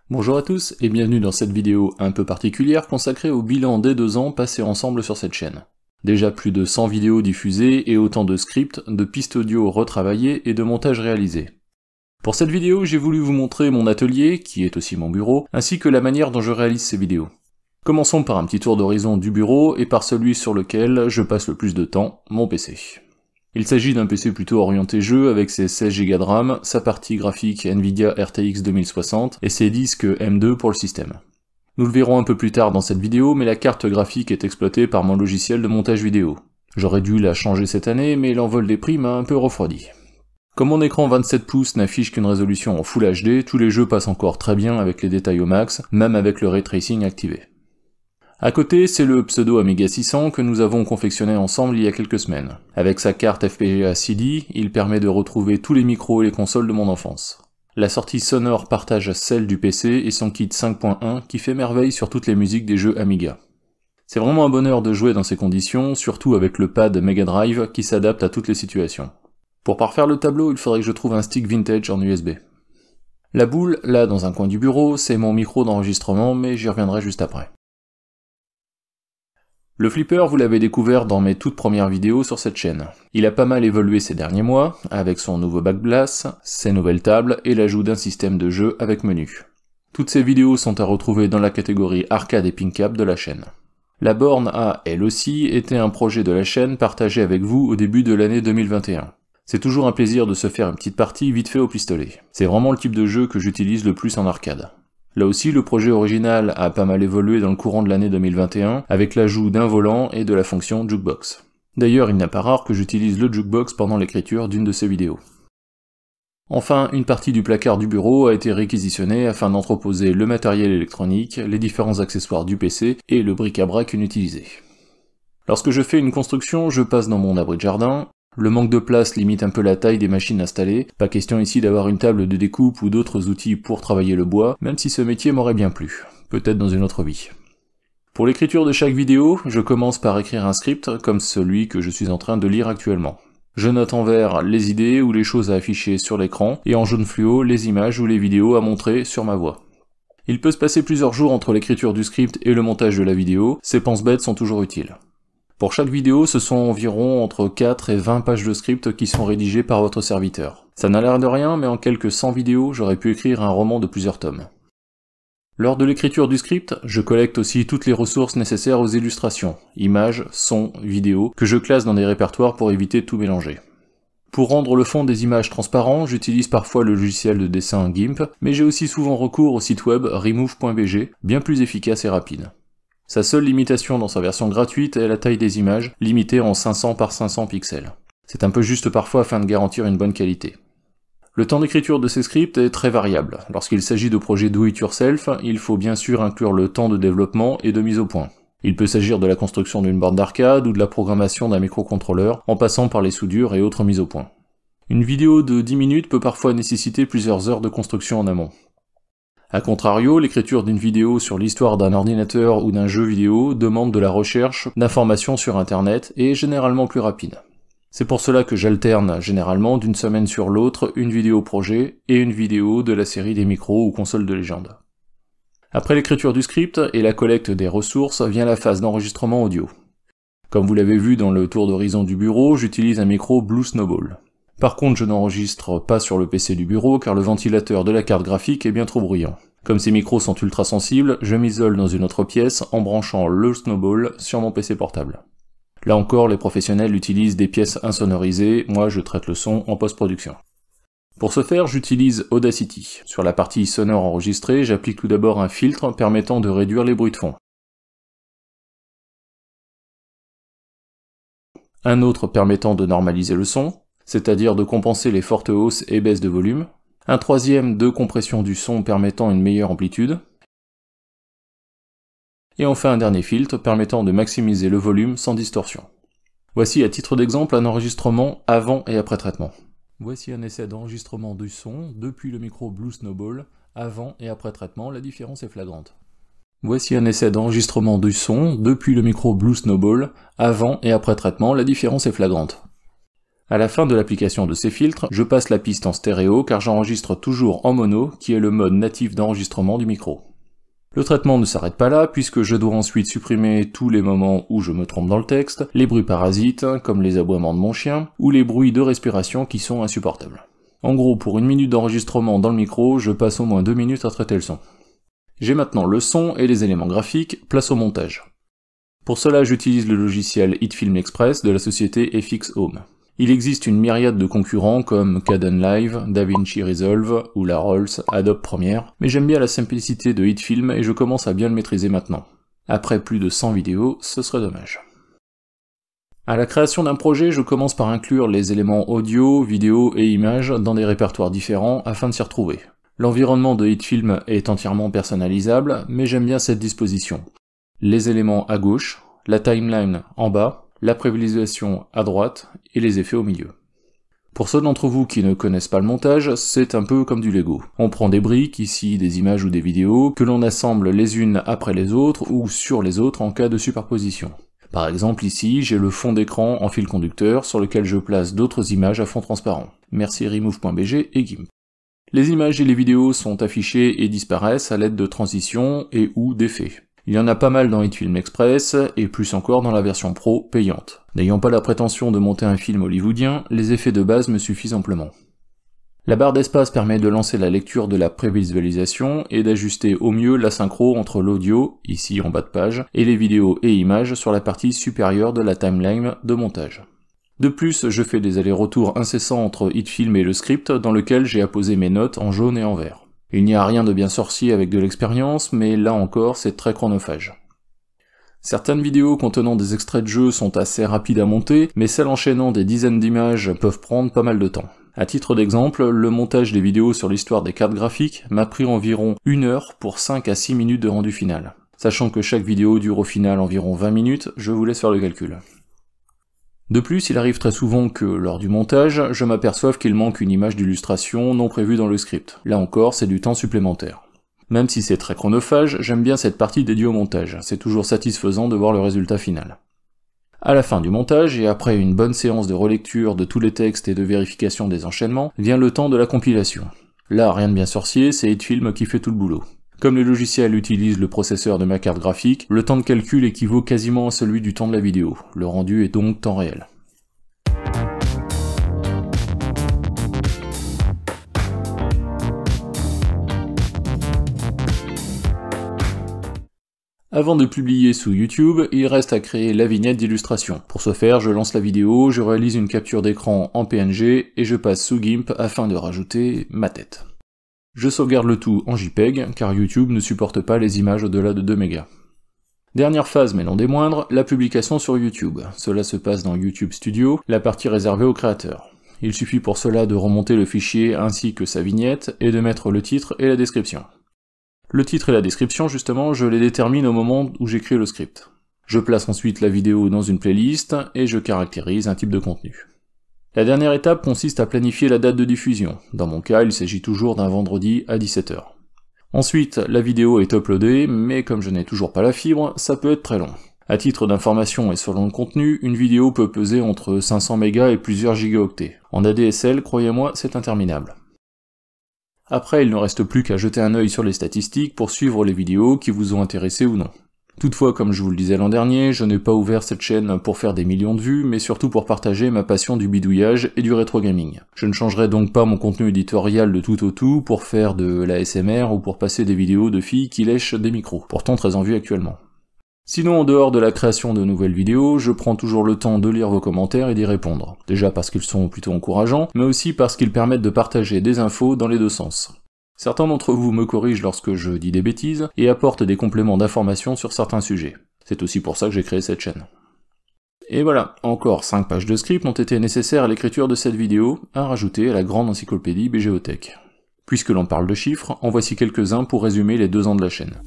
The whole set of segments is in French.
Bonjour à tous et bienvenue dans cette vidéo un peu particulière consacrée au bilan des 2 ans passés ensemble sur cette chaîne. Déjà plus de 100 vidéos diffusées et autant de scripts, de pistes audio retravaillées et de montages réalisés. Pour cette vidéo, j'ai voulu vous montrer mon atelier, qui est aussi mon bureau, ainsi que la manière dont je réalise ces vidéos. Commençons par un petit tour d'horizon du bureau et par celui sur lequel je passe le plus de temps, mon PC. Il s'agit d'un PC plutôt orienté jeu avec ses 16 Go de RAM, sa partie graphique Nvidia RTX 2060 et ses disques M2 pour le système. Nous le verrons un peu plus tard dans cette vidéo, mais la carte graphique est exploitée par mon logiciel de montage vidéo. J'aurais dû la changer cette année, mais l'envol des prix m'a un peu refroidi. Comme mon écran 27 pouces n'affiche qu'une résolution en Full HD, tous les jeux passent encore très bien avec les détails au max, même avec le Ray Tracing activé. À côté, c'est le pseudo Amiga 600 que nous avons confectionné ensemble il y a quelques semaines. Avec sa carte FPGA CD, il permet de retrouver tous les micros et les consoles de mon enfance. La sortie sonore partage celle du PC et son kit 5.1 qui fait merveille sur toutes les musiques des jeux Amiga. C'est vraiment un bonheur de jouer dans ces conditions, surtout avec le pad Mega Drive qui s'adapte à toutes les situations. Pour parfaire le tableau, il faudrait que je trouve un stick vintage en USB. La boule, là dans un coin du bureau, c'est mon micro d'enregistrement, mais j'y reviendrai juste après. Le flipper, vous l'avez découvert dans mes toutes premières vidéos sur cette chaîne. Il a pas mal évolué ces derniers mois, avec son nouveau backblass, ses nouvelles tables et l'ajout d'un système de jeu avec menu. Toutes ces vidéos sont à retrouver dans la catégorie arcade et pin-cap de la chaîne. La borne a, elle aussi, été un projet de la chaîne partagé avec vous au début de l'année 2021. C'est toujours un plaisir de se faire une petite partie vite fait au pistolet. C'est vraiment le type de jeu que j'utilise le plus en arcade. Là aussi, le projet original a pas mal évolué dans le courant de l'année 2021, avec l'ajout d'un volant et de la fonction Jukebox. D'ailleurs, il n'est pas rare que j'utilise le Jukebox pendant l'écriture d'une de ces vidéos. Enfin, une partie du placard du bureau a été réquisitionnée afin d'entreposer le matériel électronique, les différents accessoires du PC et le bric-à-brac inutilisé. Lorsque je fais une construction, je passe dans mon abri de jardin. Le manque de place limite un peu la taille des machines installées, pas question ici d'avoir une table de découpe ou d'autres outils pour travailler le bois, même si ce métier m'aurait bien plu, peut-être dans une autre vie. Pour l'écriture de chaque vidéo, je commence par écrire un script comme celui que je suis en train de lire actuellement. Je note en vert les idées ou les choses à afficher sur l'écran, et en jaune fluo les images ou les vidéos à montrer sur ma voix. Il peut se passer plusieurs jours entre l'écriture du script et le montage de la vidéo, ces penses-bêtes sont toujours utiles. Pour chaque vidéo, ce sont environ entre 4 et 20 pages de script qui sont rédigées par votre serviteur. Ça n'a l'air de rien, mais en quelques 100 vidéos, j'aurais pu écrire un roman de plusieurs tomes. Lors de l'écriture du script, je collecte aussi toutes les ressources nécessaires aux illustrations, images, sons, vidéos, que je classe dans des répertoires pour éviter de tout mélanger. Pour rendre le fond des images transparent, j'utilise parfois le logiciel de dessin GIMP, mais j'ai aussi souvent recours au site web remove.bg, bien plus efficace et rapide. Sa seule limitation dans sa version gratuite est la taille des images, limitée en 500 par 500 pixels. C'est un peu juste parfois afin de garantir une bonne qualité. Le temps d'écriture de ces scripts est très variable. Lorsqu'il s'agit de projets do-it-yourself, il faut bien sûr inclure le temps de développement et de mise au point. Il peut s'agir de la construction d'une borne d'arcade ou de la programmation d'un microcontrôleur, en passant par les soudures et autres mises au point. Une vidéo de 10 minutes peut parfois nécessiter plusieurs heures de construction en amont. A contrario, l'écriture d'une vidéo sur l'histoire d'un ordinateur ou d'un jeu vidéo demande de la recherche d'informations sur internet et est généralement plus rapide. C'est pour cela que j'alterne généralement d'une semaine sur l'autre une vidéo projet et une vidéo de la série des micros ou consoles de légende. Après l'écriture du script et la collecte des ressources vient la phase d'enregistrement audio. Comme vous l'avez vu dans le tour d'horizon du bureau, j'utilise un micro Blue Snowball. Par contre, je n'enregistre pas sur le PC du bureau car le ventilateur de la carte graphique est bien trop bruyant. Comme ces micros sont ultra sensibles, je m'isole dans une autre pièce en branchant le Snowball sur mon PC portable. Là encore, les professionnels utilisent des pièces insonorisées, moi je traite le son en post-production. Pour ce faire, j'utilise Audacity. Sur la partie sonore enregistrée, j'applique tout d'abord un filtre permettant de réduire les bruits de fond. Un autre permettant de normaliser le son, c'est-à-dire de compenser les fortes hausses et baisses de volume, un troisième de compression du son permettant une meilleure amplitude, et enfin un dernier filtre permettant de maximiser le volume sans distorsion. Voici à titre d'exemple un enregistrement avant et après traitement. Voici un essai d'enregistrement du son depuis le micro Blue Snowball, avant et après traitement, la différence est flagrante. Voici un essai d'enregistrement du son depuis le micro Blue Snowball. Avant et après traitement, la différence est flagrante. À la fin de l'application de ces filtres, je passe la piste en stéréo car j'enregistre toujours en mono, qui est le mode natif d'enregistrement du micro. Le traitement ne s'arrête pas là, puisque je dois ensuite supprimer tous les moments où je me trompe dans le texte, les bruits parasites, comme les aboiements de mon chien, ou les bruits de respiration qui sont insupportables. En gros, pour 1 minute d'enregistrement dans le micro, je passe au moins 2 minutes à traiter le son. J'ai maintenant le son et les éléments graphiques, place au montage. Pour cela, j'utilise le logiciel HitFilm Express de la société FX Home. Il existe une myriade de concurrents comme Kdenlive, DaVinci Resolve ou la Rolls Adobe Premiere, mais j'aime bien la simplicité de HitFilm et je commence à bien le maîtriser maintenant. Après plus de 100 vidéos, ce serait dommage. À la création d'un projet, je commence par inclure les éléments audio, vidéo et images dans des répertoires différents afin de s'y retrouver. L'environnement de HitFilm est entièrement personnalisable, mais j'aime bien cette disposition. Les éléments à gauche, la timeline en bas, la prévisualisation à droite et les effets au milieu. Pour ceux d'entre vous qui ne connaissent pas le montage, c'est un peu comme du Lego. On prend des briques, ici des images ou des vidéos, que l'on assemble les unes après les autres ou sur les autres en cas de superposition. Par exemple ici, j'ai le fond d'écran en fil conducteur sur lequel je place d'autres images à fond transparent. Merci Remove.bg et GIMP. Les images et les vidéos sont affichées et disparaissent à l'aide de transitions et ou d'effets. Il y en a pas mal dans HitFilm Express, et plus encore dans la version pro payante. N'ayant pas la prétention de monter un film hollywoodien, les effets de base me suffisent amplement. La barre d'espace permet de lancer la lecture de la prévisualisation et d'ajuster au mieux la synchro entre l'audio, ici en bas de page, et les vidéos et images sur la partie supérieure de la timeline de montage. De plus, je fais des allers-retours incessants entre HitFilm et le script dans lequel j'ai apposé mes notes en jaune et en vert. Il n'y a rien de bien sorcier avec de l'expérience, mais là encore c'est très chronophage. Certaines vidéos contenant des extraits de jeux sont assez rapides à monter, mais celles enchaînant des dizaines d'images peuvent prendre pas mal de temps. À titre d'exemple, le montage des vidéos sur l'histoire des cartes graphiques m'a pris environ 1 heure pour 5 à 6 minutes de rendu final. Sachant que chaque vidéo dure au final environ 20 minutes, je vous laisse faire le calcul. De plus, il arrive très souvent que, lors du montage, je m'aperçoive qu'il manque une image d'illustration non prévue dans le script. Là encore, c'est du temps supplémentaire. Même si c'est très chronophage, j'aime bien cette partie dédiée au montage, c'est toujours satisfaisant de voir le résultat final. À la fin du montage, et après une bonne séance de relecture de tous les textes et de vérification des enchaînements, vient le temps de la compilation. Là, rien de bien sorcier, c'est HitFilm qui fait tout le boulot. Comme le logiciel utilise le processeur de ma carte graphique, le temps de calcul équivaut quasiment à celui du temps de la vidéo. Le rendu est donc temps réel. Avant de publier sous YouTube, il reste à créer la vignette d'illustration. Pour ce faire, je lance la vidéo, je réalise une capture d'écran en PNG et je passe sous GIMP afin de rajouter ma tête. Je sauvegarde le tout en JPEG, car YouTube ne supporte pas les images au-delà de 2 mégas. Dernière phase, mais non des moindres, la publication sur YouTube. Cela se passe dans YouTube Studio, la partie réservée aux créateurs. Il suffit pour cela de remonter le fichier ainsi que sa vignette, et de mettre le titre et la description. Le titre et la description, justement, je les détermine au moment où j'écris le script. Je place ensuite la vidéo dans une playlist, et je caractérise un type de contenu. La dernière étape consiste à planifier la date de diffusion. Dans mon cas, il s'agit toujours d'un vendredi à 17 h. Ensuite, la vidéo est uploadée, mais comme je n'ai toujours pas la fibre, ça peut être très long. À titre d'information et selon le contenu, une vidéo peut peser entre 500 mégas et plusieurs gigaoctets. En ADSL, croyez-moi, c'est interminable. Après, il ne reste plus qu'à jeter un œil sur les statistiques pour suivre les vidéos qui vous ont intéressé ou non. Toutefois, comme je vous le disais l'an dernier, je n'ai pas ouvert cette chaîne pour faire des millions de vues, mais surtout pour partager ma passion du bidouillage et du rétro gaming. Je ne changerai donc pas mon contenu éditorial de tout au tout pour faire de l'ASMR ou pour passer des vidéos de filles qui lèchent des micros, pourtant très en vue actuellement. Sinon, en dehors de la création de nouvelles vidéos, je prends toujours le temps de lire vos commentaires et d'y répondre. Déjà parce qu'ils sont plutôt encourageants, mais aussi parce qu'ils permettent de partager des infos dans les deux sens. Certains d'entre vous me corrigent lorsque je dis des bêtises, et apportent des compléments d'information sur certains sujets. C'est aussi pour ça que j'ai créé cette chaîne. Et voilà, encore 5 pages de script ont été nécessaires à l'écriture de cette vidéo, à rajouter à la grande encyclopédie BGOtech. Puisque l'on parle de chiffres, en voici quelques-uns pour résumer les 2 ans de la chaîne.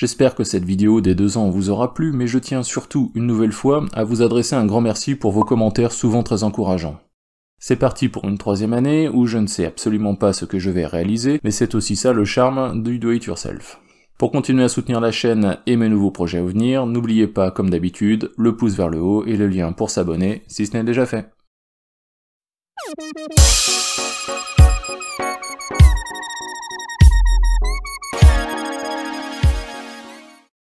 J'espère que cette vidéo des 2 ans vous aura plu, mais je tiens surtout une nouvelle fois à vous adresser un grand merci pour vos commentaires souvent très encourageants. C'est parti pour une 3e année où je ne sais absolument pas ce que je vais réaliser, mais c'est aussi ça le charme du do it yourself. Pour continuer à soutenir la chaîne et mes nouveaux projets à venir, n'oubliez pas, comme d'habitude, le pouce vers le haut et le lien pour s'abonner si ce n'est déjà fait.